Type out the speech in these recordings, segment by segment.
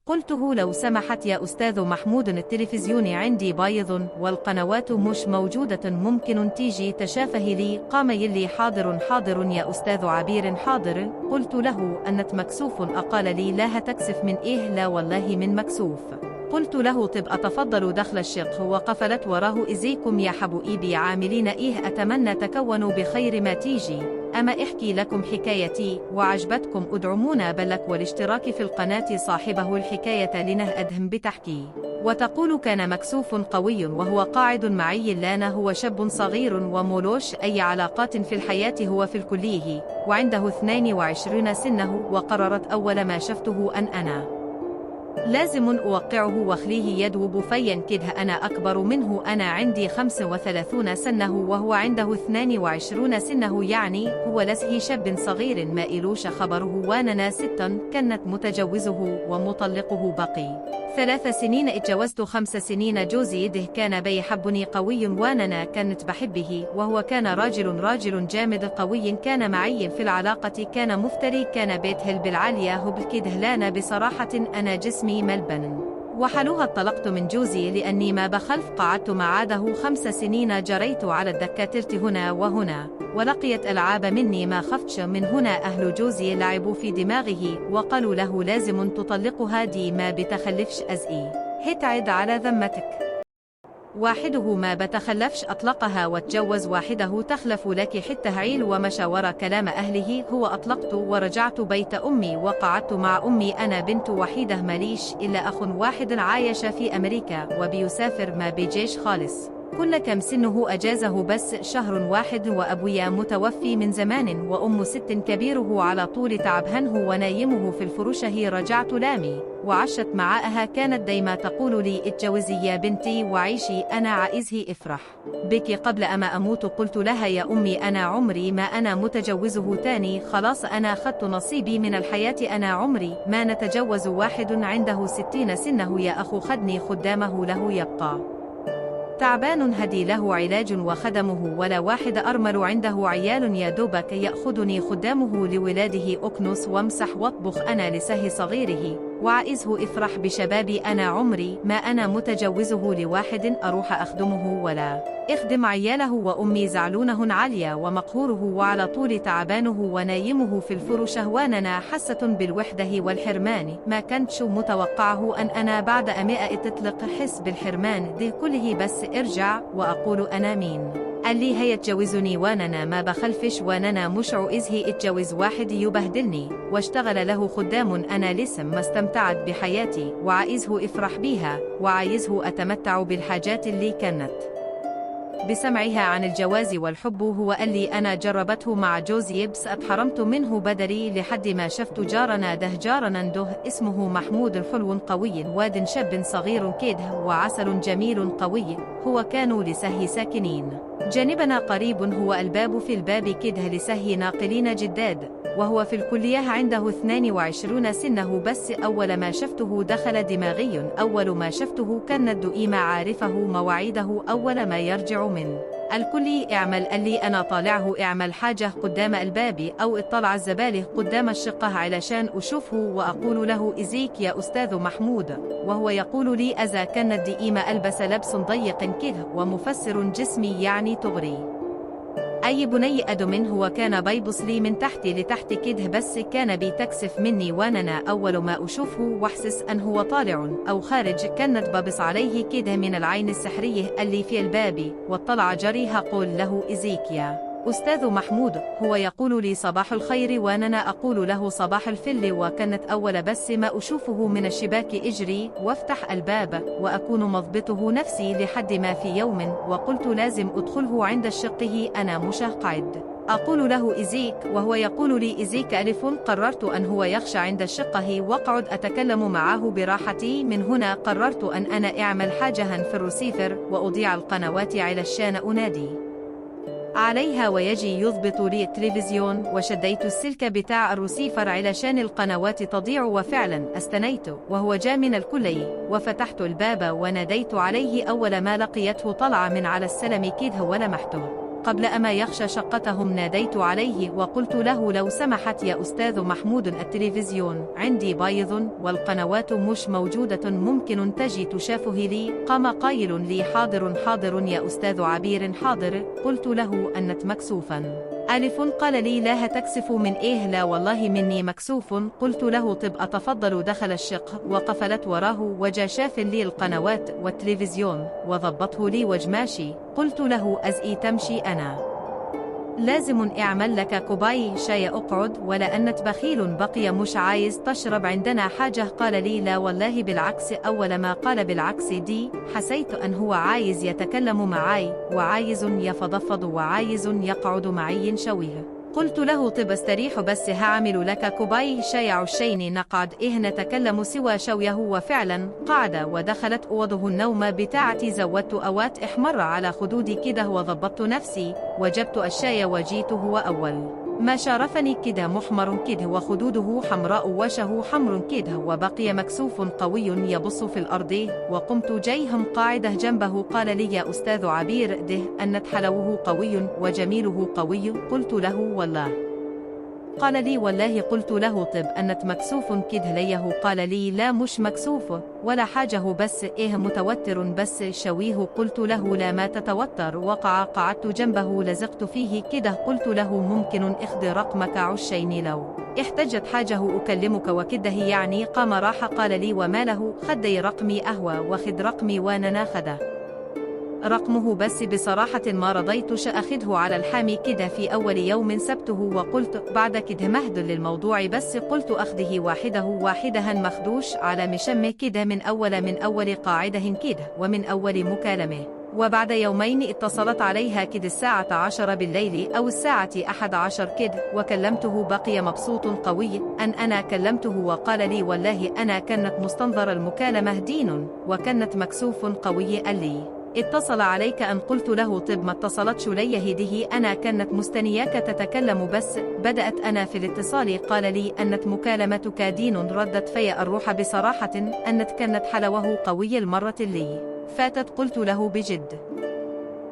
قلته لو سمحت يا أستاذ محمود، التلفزيون عندي بايظ والقنوات مش موجودة، ممكن تيجي تشافهي لي؟ قام يلي حاضر حاضر يا أستاذ عبير حاضر. قلت له أنت مكسوف؟ أقال لي لا هتكسف من إيه؟ لا والله من مكسوف. قلت له طب أتفضلوا دخل الشق. وقفلت وراه إزيكم يا حبوئيبي عاملين إيه؟ أتمنى تكونوا بخير ما تيجي. أما احكي لكم حكايتي وعجبتكم ادعمونا بلك والاشتراك في القناة صاحبه الحكاية لنه أدهم بتحكي. وتقول كان مكسوف قوي وهو قاعد معي لانا، هو شاب صغير ومولوش أي علاقات في الحياة، هو في الكلية وعنده 22 سنه. وقررت أول ما شفته أن أنا لازم أوقعه واخليه يدوب فيا كده. أنا أكبر منه، أنا عندي 35 سنه وهو عنده 22 سنه، يعني هو لسه شاب صغير ما إلوش خبره. وأنا ستا كانت متجوزه ومطلقه بقي 3 سنين، اتجوزت 5 سنين. جوزي ده كان بيحبني قوي وأنا كانت بحبه، وهو كان راجل جامد قوي، كان معي في العلاقة، كان مفتري، كان بيتهل بالعالية هبل كده. لانا بصراحة أنا جسمي ملبن وحلوها. اتطلقت من جوزي لأني ما بخلف، قعدت معاده 5 سنين، جريت على الدكاترة هنا وهنا ولقيت ألعاب مني ما خفتش من هنا. أهل جوزي لعبوا في دماغه وقالوا له لازم تطلقها، دي ما بتخلفش أزئي هتعد على ذمتك. واحده ما بتخلفش، أطلقها واتجوز واحده تخلف لك حتى عيل. ومشى ورا كلام أهله. هو أطلقت ورجعت بيت أمي وقعدت مع أمي. أنا بنت وحيدة ماليش إلا أخ واحد عايش في أمريكا وبيسافر ما بيجيش خالص، كل كم سنه أجازه بس شهر واحد. وأبويا متوفي من زمان، وأم 6 كبيره على طول تعبهنه ونايمه في الفرشه. رجعت لامي وعشت معاها، كانت دايما تقول لي اتجوزي يا بنتي وعيشي، أنا عايزه افرح بك قبل أما أموت. قلت لها يا أمي أنا عمري ما أنا متجوزه تاني، خلاص أنا خدت نصيبي من الحياة، أنا عمري ما نتجوز واحد عنده 60 سنه. يا أخو خدني خدامه له يبقى تعبان هدي له علاج وخدمه، ولا واحد أرمل عنده عيال يا دوبك يأخذني خدامه لولاده، أكنس وامسح واطبخ أنا لسه صغيره وعائزه افرح بشبابي. أنا عمري ما أنا متجوزه لواحد أروح أخدمه ولا اخدم عياله. وأمي زعلونهن عالية ومقهوره وعلى طول تعبانه ونايمه في الفرشه. واننا حاسة بالوحدة والحرمان، ما كنتش متوقعه أن أنا بعد 100 تطلق حس بالحرمان ده كله. بس ارجع وأقول أنا مين؟ قال لي هيتجوزني واننا ما بخلفش، واننا مش عايزه اتجوز واحد يبهدلني واشتغل له خدام. أنا لسه ما استمتعت بحياتي وعايزه افرح بيها وعايزه أتمتع بالحاجات اللي كانت بسمعها عن الجواز والحب. هو قال لي أنا جربته مع جوزي بس اتحرمت منه بدري لحد ما شفت جارنا ده اسمه محمود، حلو قوي واد شاب صغير كده وعسل جميل قوي. هو كانوا لسه ساكنين جانبنا قريب، هو الباب في الباب كده لسه ناقلين جداد، وهو في الكلية عنده 22 سنه. بس أول ما شفته دخل دماغي، أول ما شفته كانت دائما عارفه مواعيده أول ما يرجع من الكلي. اعمل قال لي أنا طالعه، اعمل حاجة قدام الباب أو اطلع الزبالة قدام الشقة علشان أشوفه. وأقول له إزيك يا أستاذ محمود، وهو يقول لي أذا كانت دائما ألبس لبس ضيق كده ومفسر جسمي يعني تغري أي بني أدم. هو كان بيبص لي من تحت لتحت كده بس كان بيتكسف مني، واننا أول ما أشوفه واحسس أن هو طالع أو خارج كانت ببص عليه كده من العين السحرية. قال لي في الباب واطلع جري. هقول له إزيك يا أستاذ محمود، هو يقول لي صباح الخير واننا أقول له صباح الفل. وكانت أول بس ما أشوفه من الشباك اجري وافتح الباب وأكون مضبطه نفسي لحد ما في يوم وقلت لازم أدخله عند الشقه، أنا مش قاعد أقول له إزيك وهو يقول لي إزيك ألف. قررت أن هو يخشى عند الشقه وقعد أتكلم معه براحتي. من هنا قررت أن أنا أعمل حاجة في الرسيفر وأضيع القنوات علشان أنادي عليها ويجي يضبط لي التلفزيون. وشديت السلك بتاع الرسيفر علشان القنوات تضيع، وفعلا استنيت وهو جاء من الكلي وفتحت الباب وناديت عليه. أول ما لقيته طلع من على السلم كده ولمحته قبل أما يخشى شقتهم ناديت عليه وقلت له لو سمحت يا أستاذ محمود التلفزيون عندي بايظ والقنوات مش موجودة ممكن تجي تشافه لي. قام قائل لي حاضر حاضر يا أستاذ عبير حاضر. قلت له أنت مكسوفا. ألف. قال لي لا هتكسف من إيه؟ لا والله مني مكسوف. قلت له طب أتفضل. دخل الشق وقفلت وراه وجا شاف لي القنوات والتلفزيون وضبطه لي وجماشي. قلت له أزئي تمشي أنا لازم اعمل لك كوباي شاي اقعد ولا أنت بخيل بقي مش عايز تشرب عندنا حاجة؟ قال لي لا والله بالعكس. أول ما قال بالعكس دي حسيت أن هو عايز يتكلم معاي وعايز يفضفض وعايز يقعد معي شويه. قلت له طب استريح بس هعمل لك كوباي شاي عشين نقعد إيه نتكلم سوى شويه. وفعلا قعد ودخلت أوضه النوم بتاعتي زودت أوات احمر على خدودي كده وضبطت نفسي وجبت الشاي وجيت هو أول ما شارفني كده محمر كده وخدوده حمراء وشه حمر كده وبقي مكسوف قوي يبص في الأرض. وقمت جيهم قاعدة جنبه. قال لي يا أستاذ عبير ده أنت حلوه قوي وجميله قوي. قلت له والله. قال لي والله. قلت له طب أنت مكسوف كده ليه؟ قال لي لا مش مكسوف ولا حاجة بس إيه متوتر بس شويه. قلت له لا ما تتوتر. وقع قعدت جنبه لزقت فيه كده. قلت له ممكن اخذ رقمك عشين لو احتجت حاجه أكلمك وكده يعني. قام راح قال لي وما له؟ خدي رقمي أهوى وخد رقمي وانا ناخده رقمه بس بصراحة ما رضيتش أخده على الحامي كده في أول يوم سبته. وقلت بعد كده مهد للموضوع بس قلت أخذه واحده واحدها مخدوش على مشمه كده من أول قاعده كده ومن أول مكالمة. وبعد يومين اتصلت عليها كده الساعة 10 بالليل أو الساعة 11 كده وكلمته بقي مبسوط قوي أن أنا كلمته. وقال لي والله أنا كانت مستنظر المكالمة دين وكانت مكسوف قوي. قال لي اتصل عليك أن؟ قلت له طب ما اتصلتش لي هذه أنا كانت مستنياك تتكلم بس بدأت أنا في الاتصال. قال لي أنت مكالمتك دين ردت في الروح بصراحة أنت كانت حلوه قوي المرة اللي فاتت. قلت له بجد؟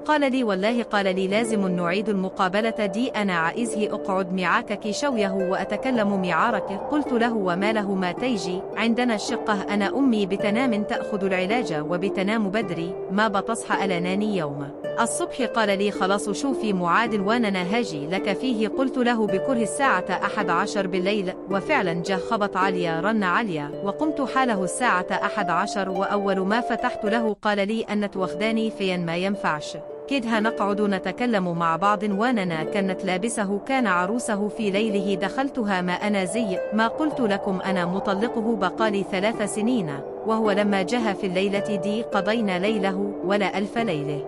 قال لي والله. قال لي لازم نعيد المقابلة دي أنا عايزه أقعد معاك كي شويه وأتكلم معارك. قلت له وما له ما تيجي عندنا الشقة أنا أمي بتنام تأخذ العلاج وبتنام بدري ما بتصحى ألاناني يوم الصبح. قال لي خلاص شوفي معاد وانا هاجي لك فيه. قلت له بكره الساعة 11 بالليل. وفعلا جه خبط عليا رن عليا وقمت حاله الساعة 11 وأول ما فتحت له قال لي أنت واخداني فين ما ينفعش كده نقعد نتكلم مع بعض واننا كانت لابسه كان عروسه في ليله دخلتها ما أنا زي ما قلت لكم أنا مطلقه بقالي 3 سنين وهو لما جه في الليلة دي قضينا ليله ولا ألف ليلة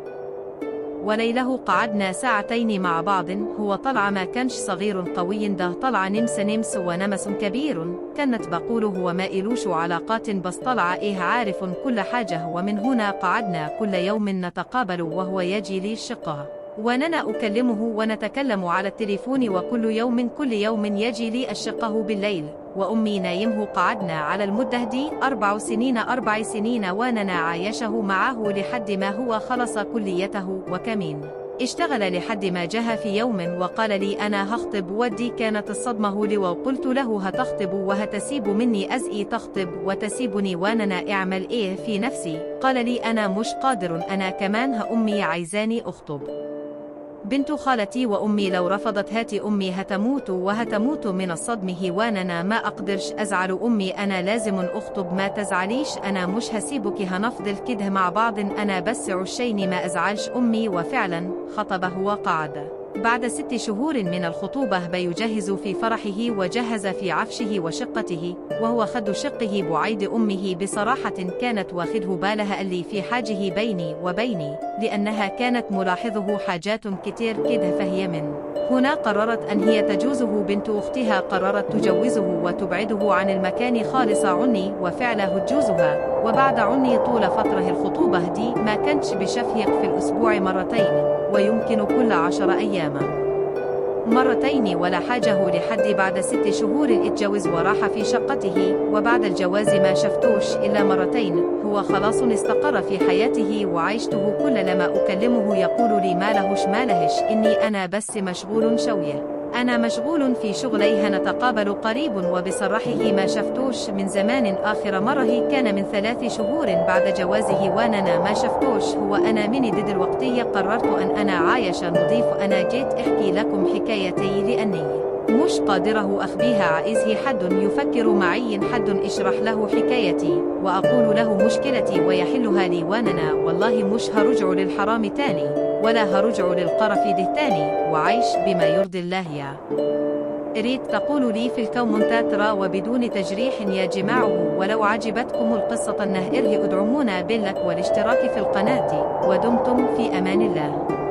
وليله قعدنا ساعتين مع بعض. هو طلع ما كانش صغير قوي ده طلع نمس ونمس كبير. كانت بقول هو ما إلوش علاقات بس طلع إيه عارف كل حاجة. ومن هنا قعدنا كل يوم نتقابل وهو يجي لي الشقة وأنا أكلمه ونتكلم على التليفون وكل يوم يجي لي الشقة بالليل وأمي نايمه. قعدنا على المدة دي 4 سنين وأنا عايشه معه لحد ما هو خلص كليته وكمين اشتغل لحد ما جه في يوم وقال لي أنا هخطب. ودي كانت الصدمة لي وقلت له هتخطب وهتسيب مني أزئي تخطب وتسيبني وأنا أعمل إيه في نفسي؟ قال لي أنا مش قادر أنا كمان أمي عايزاني أخطب بنت خالتي وأمي لو رفضت هاتي أمي هتموت من الصدمة واننا ما أقدرش أزعل أمي أنا لازم أخطب ما تزعليش أنا مش هسيبك هنفضل كده مع بعض أنا بس عشيني ما أزعلش أمي. وفعلا خطبه وقعد بعد 6 شهور من الخطوبة بيجهز في فرحه وجهز في عفشه وشقته وهو خد شقه بعيد أمه. بصراحة كانت واخده بالها اللي في حاجه بيني وبيني لأنها كانت ملاحظه حاجات كتير كده فهي من هنا قررت أن هي تجوزه. بنت أختها قررت تجوزه وتبعده عن المكان خالص عني وفعله تجوزها. وبعد عني طول فترة الخطوبة دي ما كانتش بشفيق في الأسبوع 2 مرتين ويمكن كل 10 أيام مرتين ولا حاجه لحد بعد 6 شهور اتجوز وراح في شقته، وبعد الجواز ما شفتوش إلا مرتين. هو خلاص استقر في حياته وعيشته، كل لما أكلمه يقول لي ما لهش إني أنا بس مشغول شوية، أنا مشغول في شغلي، هنتقابل قريب. وبصراحه ما شفتوش من زمان، آخر مرة كان من 3 شهور بعد جوازه وأنا ما شفتوش. هو أنا من ضد الوقتية قررت أن أنا عايشة نضيف، أنا جيت أحكي لكم حكايتي لأني مش قادره أخبيها، عايزه حد يفكر معي، حد اشرح له حكايتي وأقول له مشكلتي ويحلها لي، وأنا والله مش هرجع للحرام تاني ولا هرجع للقرف ده تاني، وعيش بما يرضي الله. يا ريت تقولوا لي في الكومنتات را وبدون تجريح يا جماعه. ولو عجبتكم القصة ادعمونا باللايك والاشتراك في القناة، ودمتم في أمان الله.